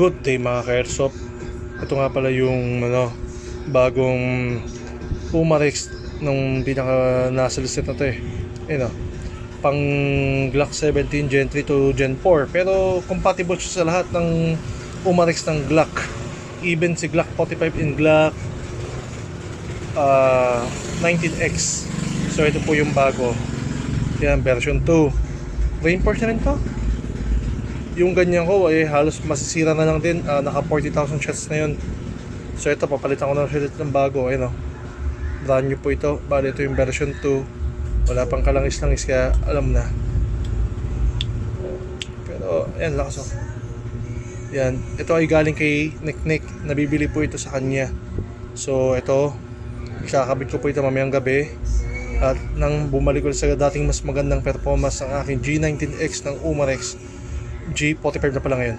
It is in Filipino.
Good day mga ka-airsoft. Ito nga pala yung bagong Umarex nung pinaka nasa listed na to pang Glock 17 Gen 3 to Gen 4, pero compatible siya sa lahat ng Umarex ng Glock, even si Glock 45 in Glock 19X. So ito po yung bago, yan, version 2. Reinforce na rin to. Yung ganyan ko halos masisira na lang din. Naka 40,000 shots na yun. So ito, papalitan ko na siya ng bago. Brand new po ito. Bali ito yung version 2. Wala pang kalangis-langis, kaya alam na. Pero ayan, lakas oh. Yan, ito ay galing kay Nick. Nabibili po ito sa kanya. So ito, ikakabit ko po ito mamayang gabi. At nang bumalik ko sa dating mas magandang performance ng aking G19X ng Umarex, G45 na pala ngayon.